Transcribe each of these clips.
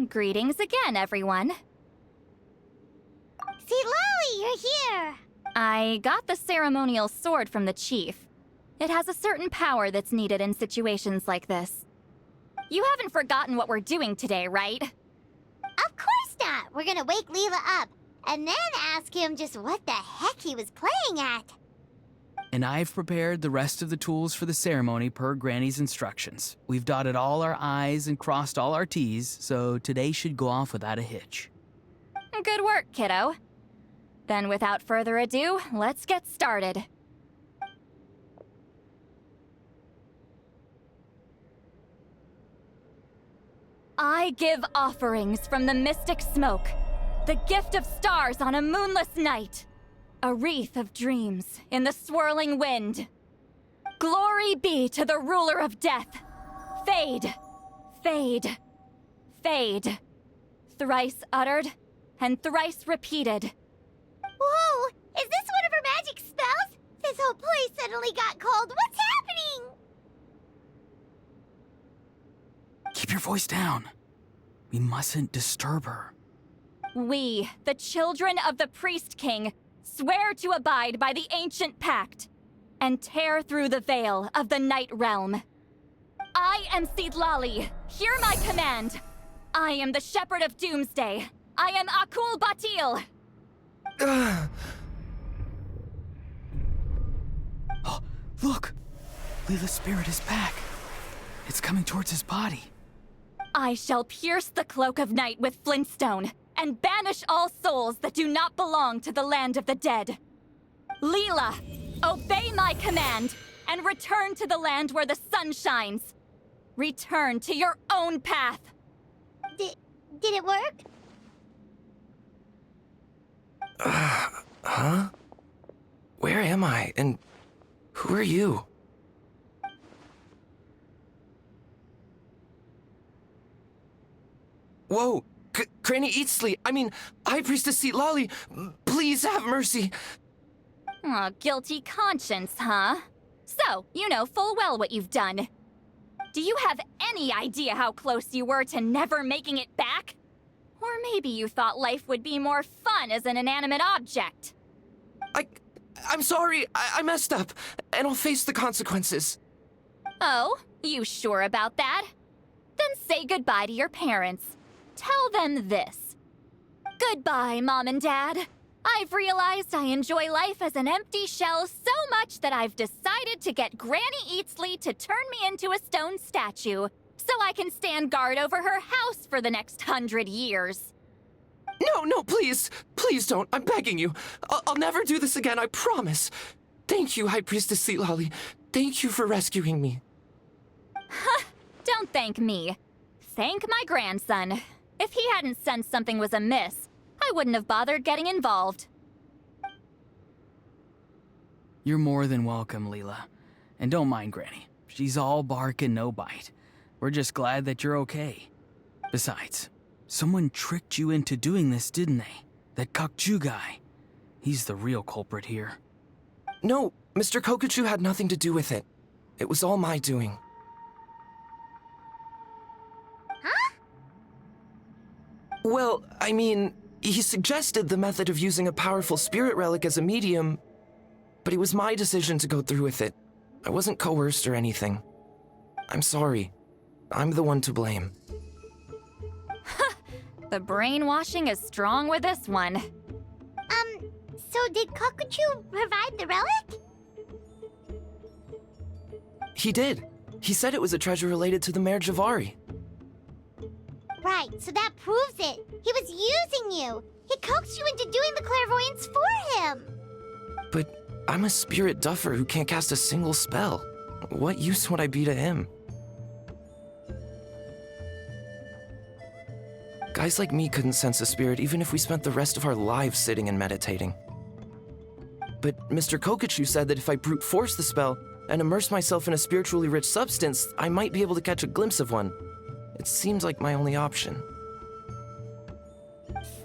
Greetings again, everyone. IlI, you're here! I got the ceremonial sword from the chief. It has a certain power that's needed in situations like this. You haven't forgotten what we're doing today, right? Of course not! We're gonna wake Leela up, and then ask him just what the heck he was playing at. And I've prepared the rest of the tools for the ceremony per Granny's instructions. We've dotted all our I's and crossed all our T's, so today should go off without a hitch. Good work, kiddo. Then without further ado, let's get started. I give offerings from the mystic smoke, the gift of stars on a moonless night. A wreath of dreams in the swirling wind. Glory be to the ruler of death. Fade, fade, fade. Thrice uttered and thrice repeated. Whoa! Is this one of her magic spells? This whole place suddenly got cold. What's happening? Keep your voice down. We mustn't disturb her. We, the children of the Priest King, swear to abide by the ancient pact and tear through the veil of the Night Realm. I am IlI. Hear my command. I am the Shepherd of Doomsday. I am Akul Batil. Oh, look! Leela's spirit is back. It's coming towards his body. I shall pierce the cloak of night with flintstone and banish all souls that do not belong to the land of the dead. Leela, obey my command and return to the land where the sun shines. Return to your own path. Did it work? Huh? Where am I? And who are you? Whoa! Granny IlI, I mean, High Priestess IlI, please have mercy. Aw, guilty conscience, huh? So, you know full well what you've done. Do you have any idea how close you were to never making it back? Or maybe you thought life would be more fun as an inanimate object. I'm sorry, I messed up, and I'll face the consequences. Oh, you sure about that? Then say goodbye to your parents. Tell them this. Goodbye, Mom and Dad. I've realized I enjoy life as an empty shell so much that I've decided to get Granny IlI to turn me into a stone statue so I can stand guard over her house for the next 100 years. No, please. Please don't. I'm begging you. I'll never do this again, I promise. Thank you, High Priestess IlI. Thank you for rescuing me. Don't thank me. Thank my grandson. If he hadn't sensed something was amiss, I wouldn't have bothered getting involved. You're more than welcome, Leela. And don't mind Granny. She's all bark and no bite. We're just glad that you're okay. Besides, someone tricked you into doing this, didn't they? That Kokju guy. He's the real culprit here. No, Mr. Kokuchu had nothing to do with it. It was all my doing. Huh? Well, I mean, he suggested the method of using a powerful spirit relic as a medium, but it was my decision to go through with it. I wasn't coerced or anything. I'm sorry. I'm the one to blame. The brainwashing is strong with this one. So did Kokuchu provide the relic? He did. He said it was a treasure related to the Mare Javari. Right, so that proves it. He was using you. He coaxed you into doing the clairvoyance for him. But I'm a spirit duffer who can't cast a single spell. What use would I be to him? Guys like me couldn't sense a spirit even if we spent the rest of our lives sitting and meditating. but Mr. Kokachu said that if I brute force the spell and immerse myself in a spiritually rich substance, I might be able to catch a glimpse of one. It seems like my only option.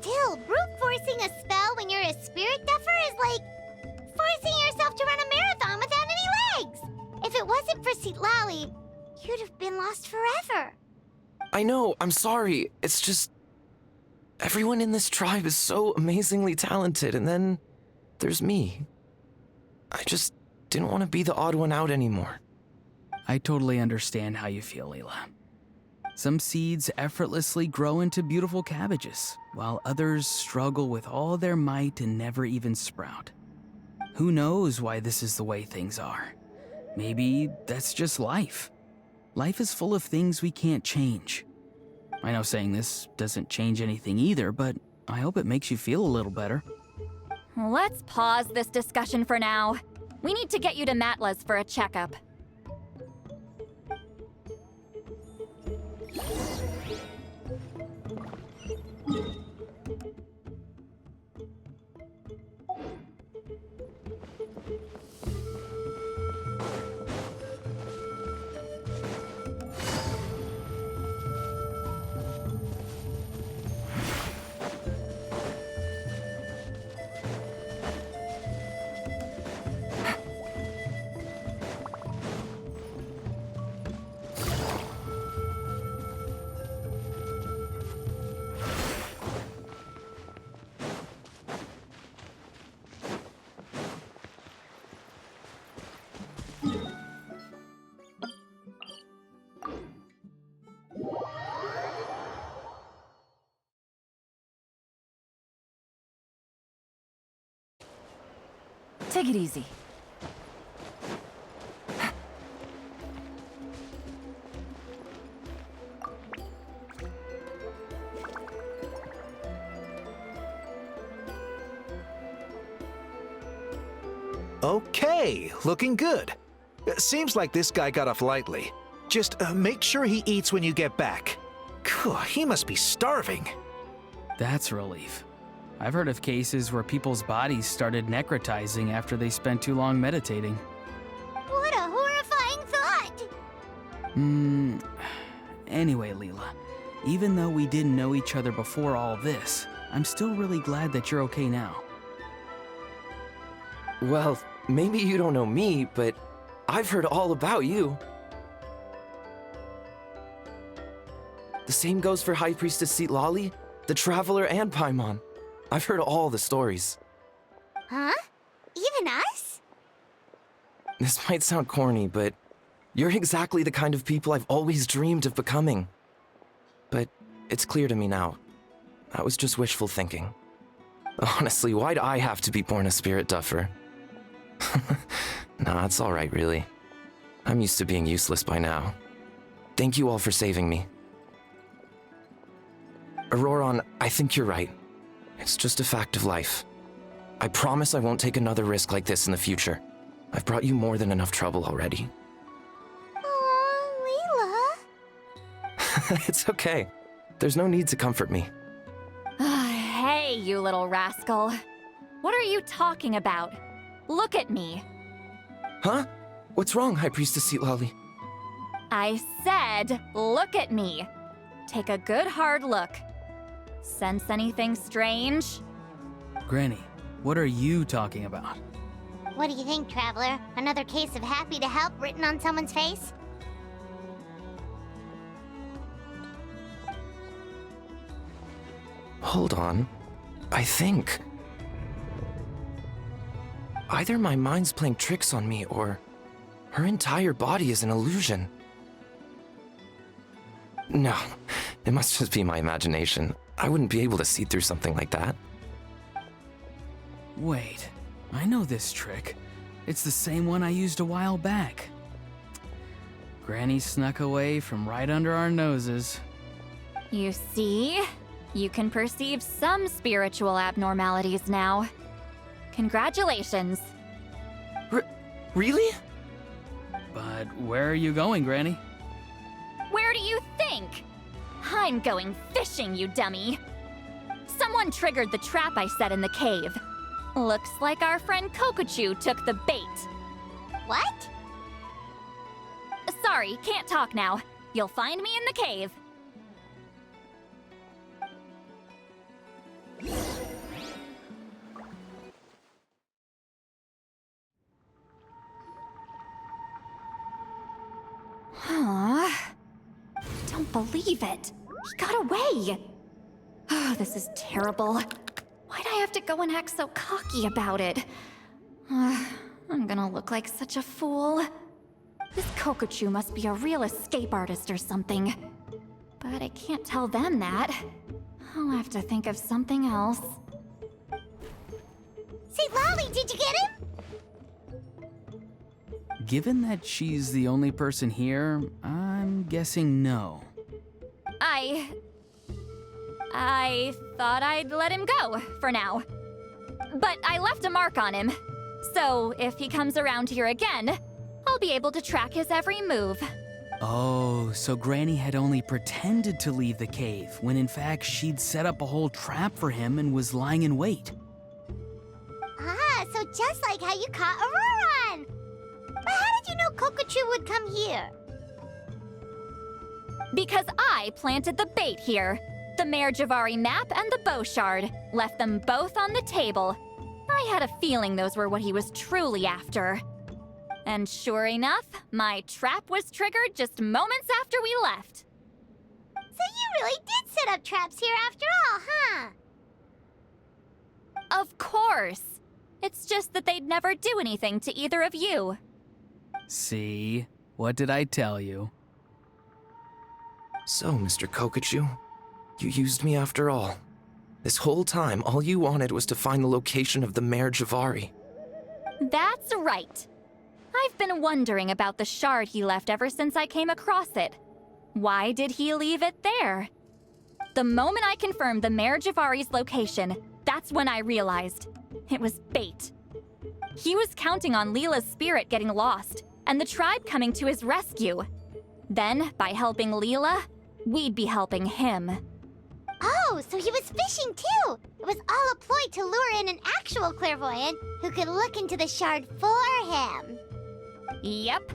Still, brute forcing a spell when you're a spirit duffer is like forcing yourself to run a marathon without any legs. If it wasn't for IlI, you'd have been lost forever. I know, I'm sorry. It's just... everyone in this tribe is so amazingly talented, and then there's me. I just didn't want to be the odd one out anymore. I totally understand how you feel, Leela. Some seeds effortlessly grow into beautiful cabbages, while others struggle with all their might and never even sprout. Who knows why this is the way things are? Maybe that's just life. Life is full of things we can't change. I know saying this doesn't change anything either, but I hope it makes you feel a little better. Let's pause this discussion for now. We need to get you to Matla's for a checkup. Take it easy. Okay, looking good. Seems like this guy got off lightly. Just make sure he eats when you get back. Phew, he must be starving. That's a relief. I've heard of cases where people's bodies started necrotizing after they spent too long meditating. What a horrifying thought! Anyway, Leela, even though we didn't know each other before all this, I'm still really glad that you're okay now. Well, maybe you don't know me, but I've heard all about you. The same goes for High Priestess IlI, the Traveler, and Paimon. I've heard all the stories. Huh? Even us? This might sound corny, but you're exactly the kind of people I've always dreamed of becoming. But it's clear to me now. That was just wishful thinking. Honestly, why'd I have to be born a spirit duffer? Nah, it's alright, really. I'm used to being useless by now. Thank you all for saving me. Auroron, I think you're right. It's just a fact of life. I promise I won't take another risk like this in the future. I've brought you more than enough trouble already. Oh, Leela. It's okay. There's no need to comfort me. Hey, you little rascal. What are you talking about? Look at me. Huh? What's wrong, High Priestess IlI? I said, look at me. Take a good hard look. Sense anything strange? Granny, what are you talking about? What do you think, Traveler? Another case of happy to help written on someone's face? Hold on. I think... either my mind's playing tricks on me, or her entire body is an illusion. No, it must just be my imagination. I wouldn't be able to see through something like that. Wait, I know this trick. It's the same one I used a while back. Granny snuck away from right under our noses. You see? You can perceive some spiritual abnormalities now. Congratulations. Really? But where are you going, Granny? Where do you think? I'm going fishing, you dummy. Someone triggered the trap I set in the cave. Looks like our friend Kokochu took the bait. What? Sorry, can't talk now. You'll find me in the cave. Don't believe it. He got away. Oh, this is terrible. Why'd I have to go and act so cocky about it? I'm gonna look like such a fool. This Kokochu must be a real escape artist or something. But I can't tell them that. I'll have to think of something else. Say, Lolly, did you get him? Given that she's the only person here, I'm guessing no. I thought I'd let him go, for now. But I left a mark on him. So if he comes around here again, I'll be able to track his every move. Oh, so Granny had only pretended to leave the cave, when in fact she'd set up a whole trap for him and was lying in wait. Ah, so just like how you caught Auroron! But how did you know Kokochu would come here? Because I planted the bait here. The Mare Javari map and the bow shard. Left them both on the table. I had a feeling those were what he was truly after. And sure enough, my trap was triggered just moments after we left. So you really did set up traps here after all, huh? Of course. It's just that they'd never do anything to either of you. See? What did I tell you? So, Mr. Kokochu, you used me after all. This whole time, all you wanted was to find the location of the Mare Javari. That's right. I've been wondering about the shard he left ever since I came across it. Why did he leave it there? The moment I confirmed the Mare Javari's location, that's when I realized it was bait. He was counting on Leela's spirit getting lost, and the tribe coming to his rescue. Then, by helping Leela, we'd be helping him. Oh, so he was fishing too! It was all a ploy to lure in an actual clairvoyant who could look into the shard for him. Yep.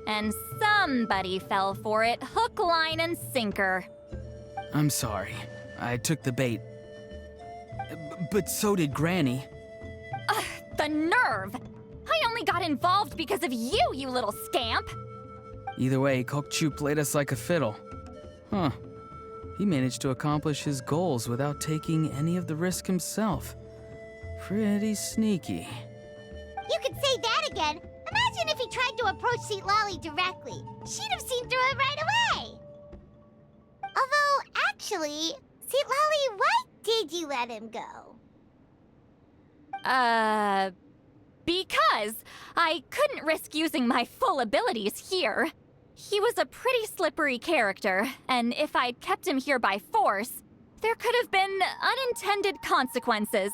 And somebody fell for it, hook, line, and sinker. I'm sorry. I took the bait. But so did Granny. The nerve! I only got involved because of you, you little scamp! Either way, Kokchu played us like a fiddle. Huh. He managed to accomplish his goals without taking any of the risk himself. Pretty sneaky. You could say that again. Imagine if he tried to approach Lolly directly. She'd have seen through it right away. Although, actually, Lolly, why did you let him go? Because I couldn't risk using my full abilities here. He was a pretty slippery character, and if I'd kept him here by force, there could have been unintended consequences.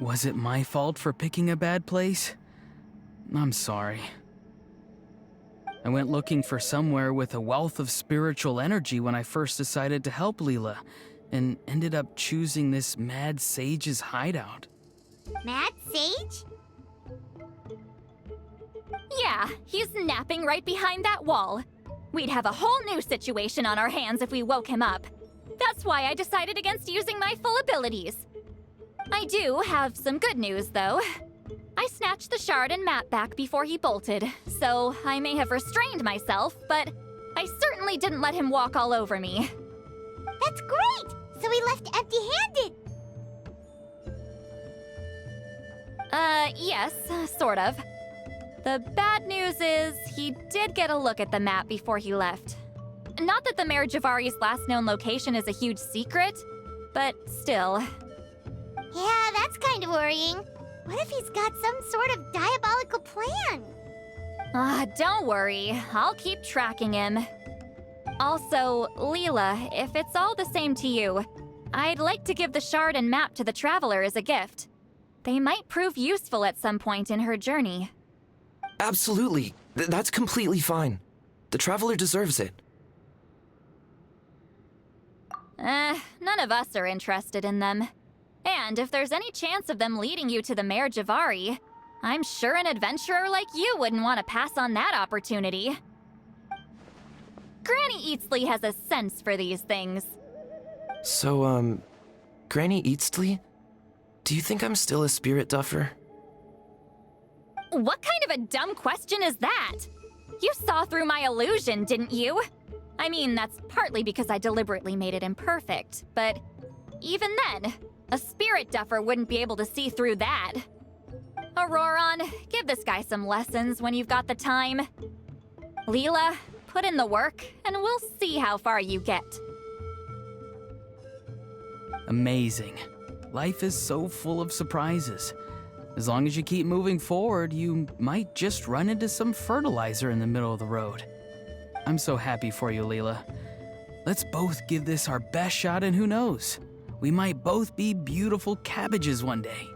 Was it my fault for picking a bad place? I'm sorry. I went looking for somewhere with a wealth of spiritual energy when I first decided to help Leela, and ended up choosing this mad sage's hideout. Mad Sage? Yeah, he's napping right behind that wall. We'd have a whole new situation on our hands if we woke him up. That's why I decided against using my full abilities. I do have some good news, though. I snatched the shard and map back before he bolted, so I may have restrained myself, but I certainly didn't let him walk all over me. That's great! So he left empty-handed! Yes, sort of. The bad news is he did get a look at the map before he left. Not that the Mare Javari's last known location is a huge secret, but still. Yeah, that's kind of worrying. What if he's got some sort of diabolical plan? Don't worry. I'll keep tracking him. Also, Leela, if it's all the same to you, I'd like to give the shard and map to the Traveler as a gift. They might prove useful at some point in her journey. Absolutely. That's completely fine. The Traveler deserves it. None of us are interested in them. And if there's any chance of them leading you to the Mare Javari, I'm sure an adventurer like you wouldn't want to pass on that opportunity. Granny Eatsley has a sense for these things. So, Granny Eatsley? Do you think I'm still a spirit duffer? What kind of a dumb question is that? You saw through my illusion, didn't you? I mean, that's partly because I deliberately made it imperfect, but even then, a spirit duffer wouldn't be able to see through that. Auroron, give this guy some lessons when you've got the time. Leela, put in the work, and we'll see how far you get. Amazing. Life is so full of surprises. As long as you keep moving forward, you might just run into some fertilizer in the middle of the road. I'm so happy for you, Leela. Let's both give this our best shot, and who knows? We might both be beautiful cabbages one day.